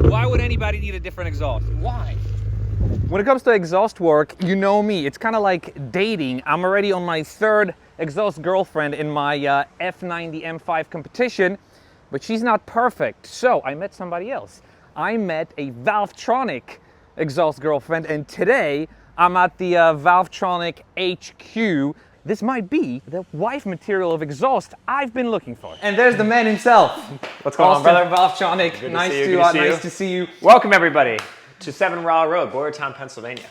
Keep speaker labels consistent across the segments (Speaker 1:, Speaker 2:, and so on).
Speaker 1: Why would anybody need a different exhaust? Why?
Speaker 2: When it comes to exhaust work, you know me, it's kind of like dating. I'm already on my third exhaust girlfriend in my F90 M5 competition, but she's not perfect. So I met somebody else. I met a Valvetronic exhaust girlfriend, and today I'm at the Valvetronic HQ. This might be the wife material of exhaust I've been looking for. And there's the man himself.
Speaker 3: What's going on, brother?
Speaker 2: Valvetronic.
Speaker 3: Good
Speaker 2: Nice
Speaker 3: to see you.
Speaker 2: nice to see you.
Speaker 3: Welcome, everybody, to 7 Raleigh Road, Boyertown, Pennsylvania.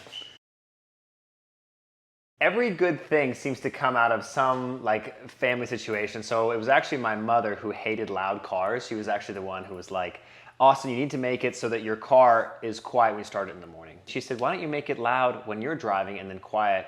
Speaker 3: Every good thing seems to come out of some like family situation. So it was actually my mother who hated loud cars. She was actually the one who was like, Austin, you need to make it so that your car is quiet when you start it in the morning. She said, why don't you make it loud when you're driving and then quiet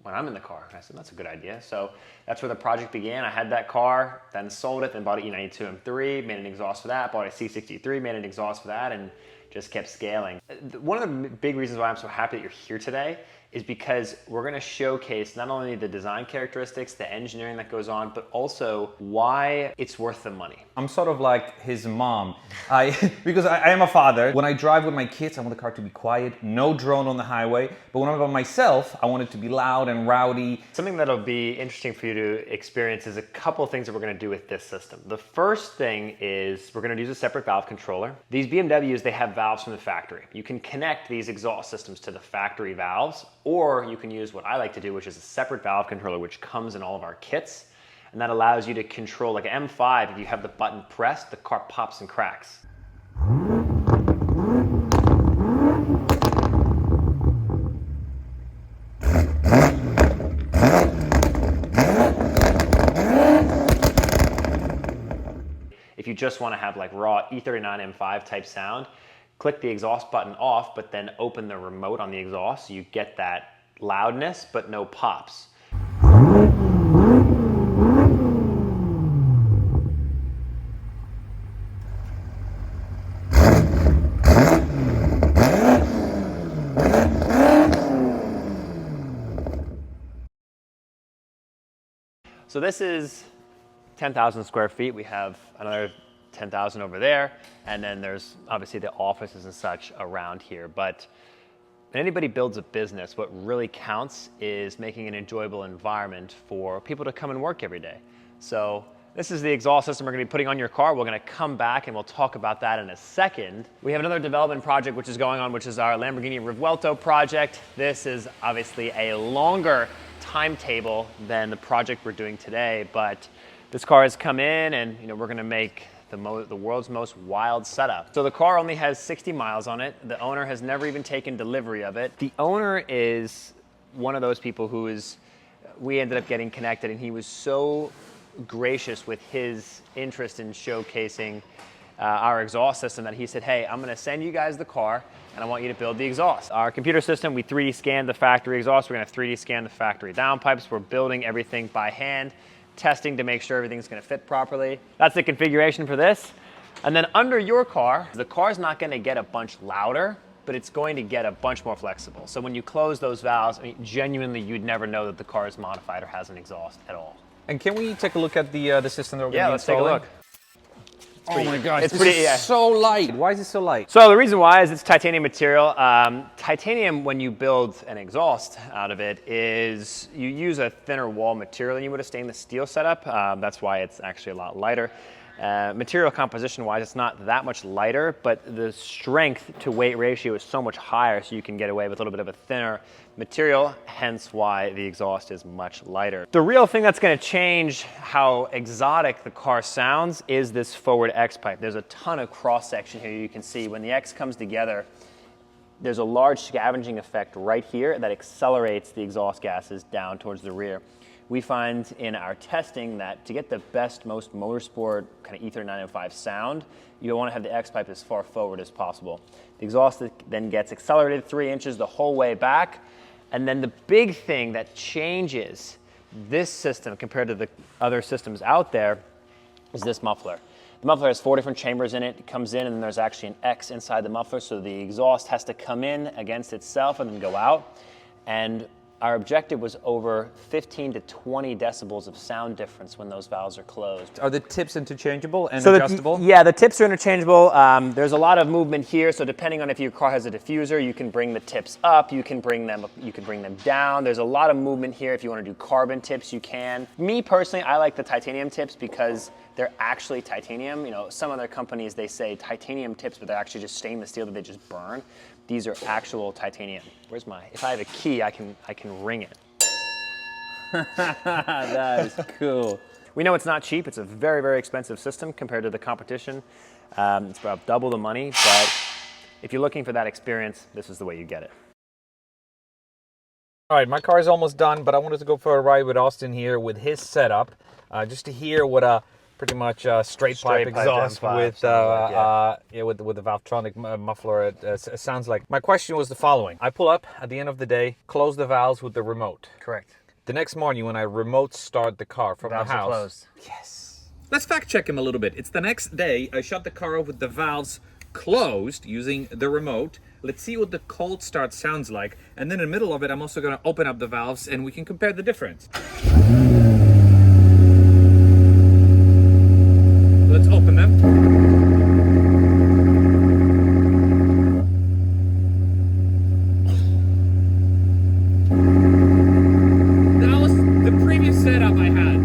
Speaker 3: when I'm in the car? And I said, that's a good idea. So that's where the project began. I had that car, then sold it, then bought an E92 M3, made an exhaust for that, bought a C63, made an exhaust for that, and just kept scaling. One of the big reasons why I'm so happy that you're here today is because we're gonna showcase not only the design characteristics, the engineering that goes on, but also why it's worth the money.
Speaker 2: I'm sort of like his mom. Because I am a father. When I drive with my kids, I want the car to be quiet, no drone on the highway. But when I'm by myself, I want it to be loud and rowdy.
Speaker 3: Something that'll be interesting for you to experience is a couple of things that we're gonna do with this system. The first thing is we're gonna use a separate valve controller. These BMWs, they have valves from the factory. You can connect these exhaust systems to the factory valves, or you can use what I like to do, which is a separate valve controller, which comes in all of our kits. And that allows you to control, like an M5, if you have the button pressed, the car pops and cracks. If you just want to have like raw E39 M5 type sound, click the exhaust button off, but then open the remote on the exhaust so you get that loudness, but no pops. So this is 10,000 square feet. We have another 10,000 over there, and then there's obviously the offices and such around here. But when anybody builds a business, what really counts is making an enjoyable environment for people to come and work every day. So this is the exhaust system we're gonna be putting on your car. We're gonna come back and we'll talk about that in a second. We have another development project which is going on, which is our Lamborghini Revuelto project. This is obviously a longer timetable than the project we're doing today, but this car has come in and we're gonna make the world's most wild setup. So the car only has 60 miles on it. The owner has never even taken delivery of it. The owner is one of those people we ended up getting connected, and he was so gracious with his interest in showcasing our exhaust system that he said, hey, I'm gonna send you guys the car and I want you to build the exhaust. Our computer system, we 3D scanned the factory exhaust. We're gonna 3D scan the factory downpipes. We're building everything by hand, testing to make sure everything's gonna fit properly. That's the configuration for this. And then under your car, the car's not gonna get a bunch louder, but it's going to get a bunch more flexible. So when you close those valves, genuinely, you'd never know that the car is modified or has an exhaust at all.
Speaker 2: And can we take a look at the system that we're going to be installing?
Speaker 3: Yeah, let's take a look.
Speaker 2: Oh my gosh,
Speaker 3: it's pretty,
Speaker 2: so light. Why is it so light?
Speaker 3: So the reason why is it's titanium material. Titanium, when you build an exhaust out of it, is you use a thinner wall material than you would a stainless steel setup. That's why it's actually a lot lighter. Material composition wise, it's not that much lighter, but the strength to weight ratio is so much higher, so you can get away with a little bit of a thinner material, hence why the exhaust is much lighter. The real thing that's going to change how exotic the car sounds is this forward X pipe. There's a ton of cross section here. You can see when the X comes together, there's a large scavenging effect right here that accelerates the exhaust gases down towards the rear. We find in our testing that to get the best, most motorsport kind of E39 sound, you want to have the X pipe as far forward as possible. The exhaust then gets accelerated 3 inches the whole way back. And then the big thing that changes this system compared to the other systems out there is this muffler. The muffler has 4 different chambers in it. It comes in and there's actually an X inside the muffler, so the exhaust has to come in against itself and then go out. And Our objective was over 15 to 20 decibels of sound difference when those valves are closed.
Speaker 2: Are the tips interchangeable and
Speaker 3: So
Speaker 2: adjustable?
Speaker 3: yeah, the tips are interchangeable. There's a lot of movement here, so depending on if your car has a diffuser, you can bring the tips up, you can bring them down. There's a lot of movement here. If you want to do carbon tips, you can. Me personally, I like the titanium tips because they're actually titanium. You know, some other companies, they say titanium tips, but they're actually just stainless steel that they just burn. These are actual titanium. Where's my, if I have a key, I can ring it.
Speaker 2: That is cool.
Speaker 3: We know it's not cheap. It's a very, very expensive system compared to the competition. It's about double the money, but if you're looking for that experience, this is the way you get it.
Speaker 2: All right, my car is almost done, but I wanted to go for a ride with Austin here with his setup, just to hear what a pretty much straight pipe exhaust with the Valvetronic muffler it sounds like. My question was the following. I pull up at the end of the day, close the valves with the remote.
Speaker 3: Correct.
Speaker 2: The next morning when I remote start the car from the house.
Speaker 3: Closed.
Speaker 2: Yes. Let's fact check him a little bit. It's the next day. I shut the car off with the valves closed using the remote. Let's see what the cold start sounds like. And then in the middle of it, I'm also going to open up the valves and we can compare the difference. Let's open them. That was the previous setup I had.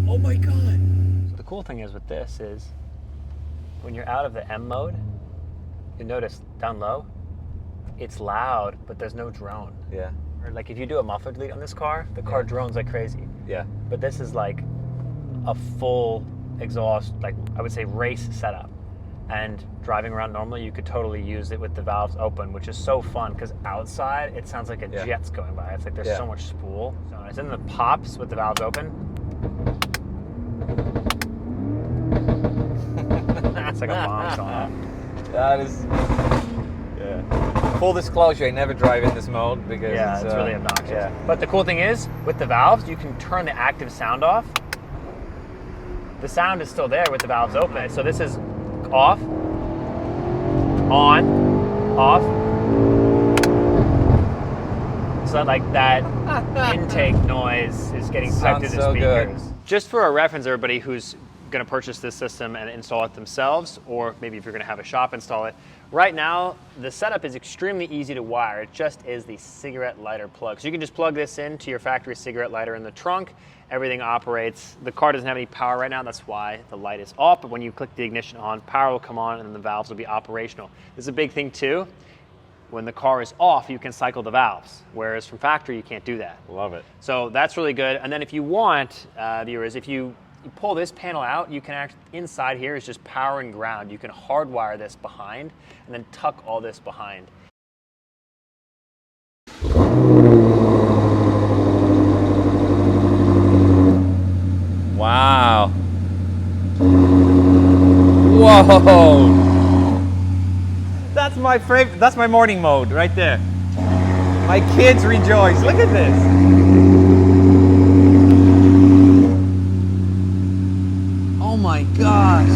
Speaker 2: Oh my God.
Speaker 3: So the cool thing is with this is when you're out of the M mode, you notice down low, it's loud, but there's no drone.
Speaker 2: Yeah.
Speaker 3: Or like if you do a muffler delete on this car, the car drones like crazy.
Speaker 2: Yeah.
Speaker 3: But this is like a full exhaust, like I would say race setup. And driving around normally, you could totally use it with the valves open, which is so fun because outside it sounds like a jet's going by. It's like there's so much spool. So it's in the pops with the valves open. It's like a bomb song.
Speaker 2: That is. Full disclosure, I never drive in this mode because
Speaker 3: it's really obnoxious. But the cool thing is, with the valves, you can turn the active sound off. The sound is still there with the valves open. So this is off, on, off. So that like that intake noise is getting sucked through the speakers.
Speaker 2: Good.
Speaker 3: Just for a reference, everybody who's going to purchase this system and install it themselves, or maybe if you're going to have a shop install it. Right now, the setup is extremely easy to wire. It just is the cigarette lighter plug. So you can just plug this into your factory cigarette lighter in the trunk. Everything operates. The car doesn't have any power right now. That's why the light is off. But when you click the ignition on, power will come on and then the valves will be operational. This is a big thing too. When the car is off, you can cycle the valves. Whereas from factory, you can't do that.
Speaker 2: Love it.
Speaker 3: So that's really good. And then if you want, viewers, if you pull this panel out, you can inside here is just power and ground. You can hardwire this behind and then tuck all this behind.
Speaker 2: Wow. Whoa. That's my favorite. That's my morning mode right there. My kids rejoice. Look at this. Oh my gosh.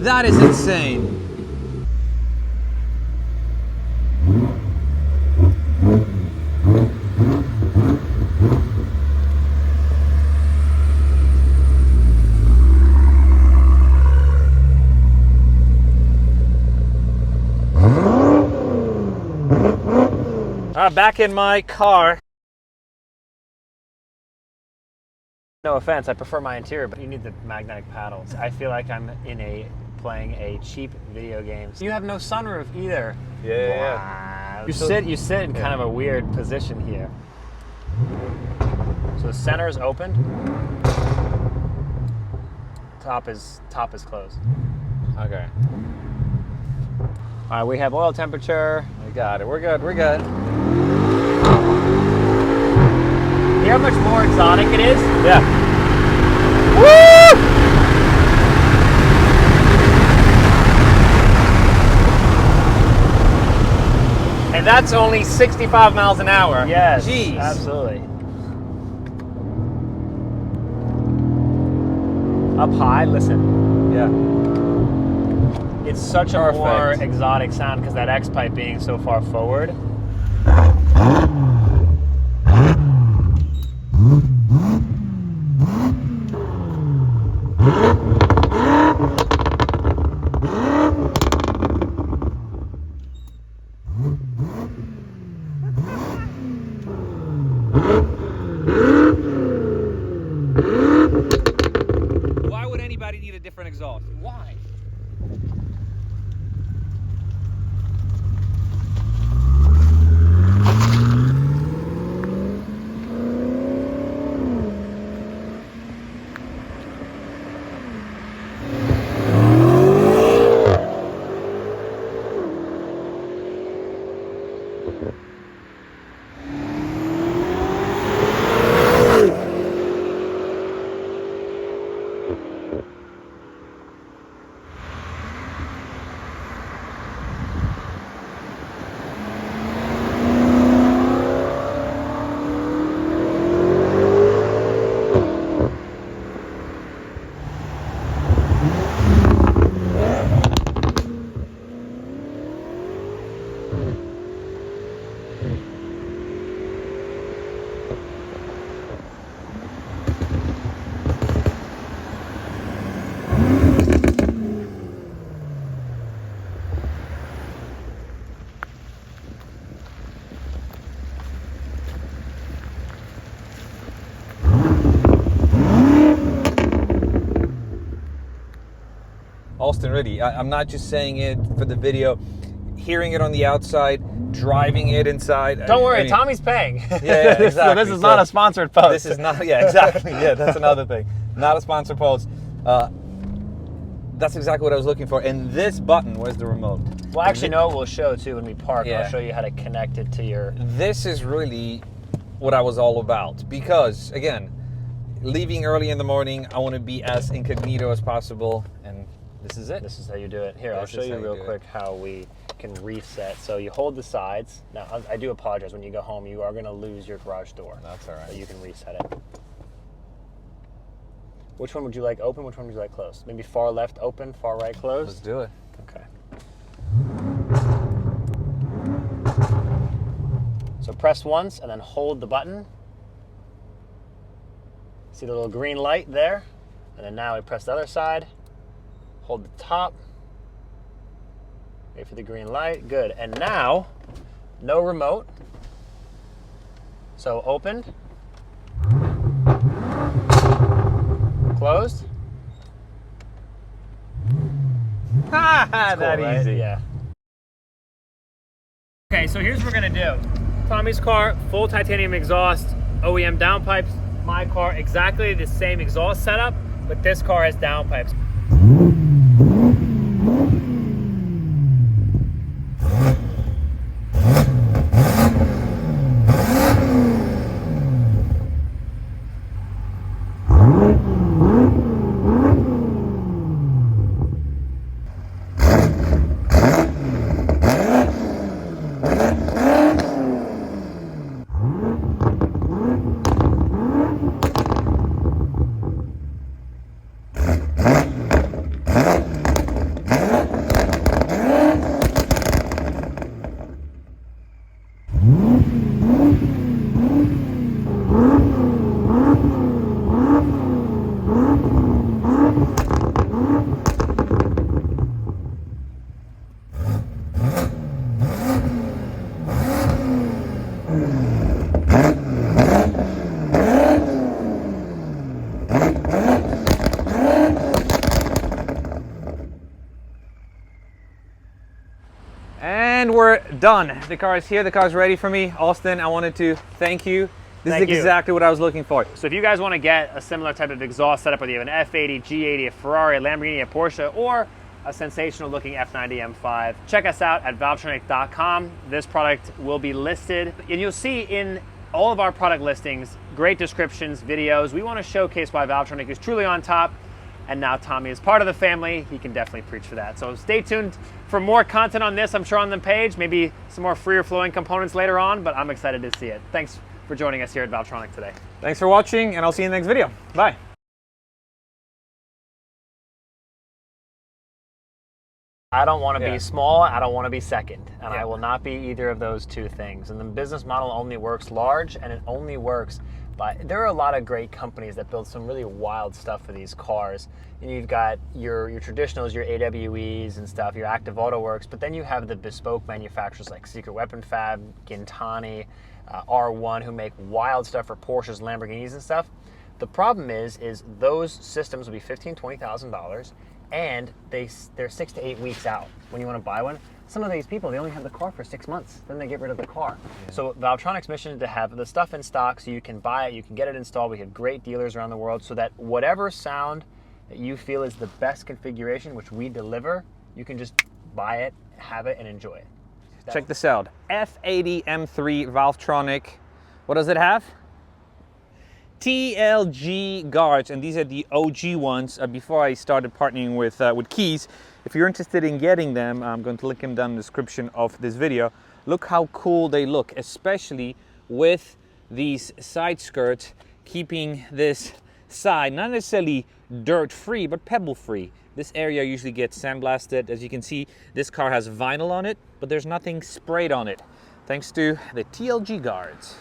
Speaker 2: That is insane. Back in my car.
Speaker 3: No offense, I prefer my interior, but you need the magnetic paddles. I feel like I'm playing a cheap video game. You have no sunroof either.
Speaker 2: Yeah.
Speaker 3: You sit in kind of a weird position here. So the center is open. Top is closed.
Speaker 2: Okay.
Speaker 3: All right, we have oil temperature.
Speaker 2: We got it. We're good. We're good.
Speaker 3: You know how much more exotic it is?
Speaker 2: Yeah.
Speaker 3: Woo!
Speaker 2: And that's only 65 miles an hour.
Speaker 3: Yes.
Speaker 2: Jeez.
Speaker 3: Absolutely. Up high, listen.
Speaker 2: Yeah.
Speaker 3: It's such a
Speaker 2: Perfect.
Speaker 3: more exotic sound because that X pipe being so far forward.
Speaker 1: Why would anybody need a different exhaust? Why?
Speaker 2: Austin, really, I'm not just saying it for the video. Hearing it on the outside, driving it inside.
Speaker 3: Don't worry,
Speaker 2: I mean,
Speaker 3: Tommy's paying.
Speaker 2: Yeah, exactly.
Speaker 3: So this is not a sponsored post.
Speaker 2: This is not, yeah, exactly. Yeah, that's another thing. Not a sponsored post. That's exactly what I was looking for. And this button, where's the remote?
Speaker 3: Well, actually, no, we'll show too when we park.
Speaker 2: Yeah.
Speaker 3: I'll show you how to connect it to your...
Speaker 2: This is really what I was all about. Because, again, leaving early in the morning, I want to be as incognito as possible. And this is it.
Speaker 3: This is how you do it. Here, I'll
Speaker 2: This
Speaker 3: show
Speaker 2: is
Speaker 3: you
Speaker 2: how you
Speaker 3: real
Speaker 2: do it.
Speaker 3: quick how we can reset. So you hold the sides. Now, I do apologize. When you go home, you are going to lose your garage door.
Speaker 2: That's all right.
Speaker 3: So you can reset it. Which one would you like open? Which one would you like closed? Maybe far left open, far right closed?
Speaker 2: Let's do it.
Speaker 3: Okay. So press once and then hold the button. See the little green light there? And then now we press the other side. Hold the top. Wait for the green light. Good. And now, no remote. So opened. Closed.
Speaker 2: Ha!
Speaker 3: Cool, right? Yeah. Okay, so here's what we're gonna do. Tommy's car, full titanium exhaust, OEM downpipes. My car, exactly the same exhaust setup, but this car has downpipes.
Speaker 2: And we're done. The car is here. The car is ready for me. Austin, I wanted to thank you. This
Speaker 3: Thank
Speaker 2: is
Speaker 3: you.
Speaker 2: exactly what I was looking for.
Speaker 3: So if you guys want to get a similar type of exhaust setup, whether you have an F80, G80, a Ferrari, a Lamborghini, a Porsche, or a sensational looking F90 M5, check us out at valvetronic.com. This product will be listed, and you'll see in all of our product listings, great descriptions, videos. We want to showcase why Valvetronic is truly on top, and now Tommy is part of the family. He can definitely preach for that. So stay tuned for more content on this, I'm sure on the page, maybe some more freer flowing components later on, but I'm excited to see it. Thanks for joining us here at Valvetronic today.
Speaker 2: Thanks for watching, and I'll see you in the next video. Bye.
Speaker 3: I don't want to
Speaker 2: Yeah.
Speaker 3: be small, I don't want to be second, and
Speaker 2: Yeah.
Speaker 3: I will not be either of those two things. And the business model only works large, and it only works by, there are a lot of great companies that build some really wild stuff for these cars. And you've got your traditionals, your AWEs and stuff, your Active Auto Works, but then you have the bespoke manufacturers like Secret Weapon Fab, Gintani, R1, who make wild stuff for Porsches, Lamborghinis and stuff. The problem is those systems will be $15,000, $20,000, and they're 6 to 8 weeks out when you want to buy one. Some of these people, they only have the car for 6 months, then they get rid of the car. Yeah. So Valvetronic's mission is to have the stuff in stock so you can buy it, you can get it installed. We have great dealers around the world so that whatever sound that you feel is the best configuration, which we deliver, you can just buy it, have it, and enjoy it.
Speaker 2: Check this out. F80 M3 Valvetronic. What does it have? TLG guards, and these are the OG ones. Before I started partnering with Keys, if you're interested in getting them, I'm going to link them down in the description of this video. Look how cool they look, especially with these side skirts, keeping this side not necessarily dirt free, but pebble free. This area usually gets sandblasted. As you can see, this car has vinyl on it, but there's nothing sprayed on it, thanks to the TLG guards.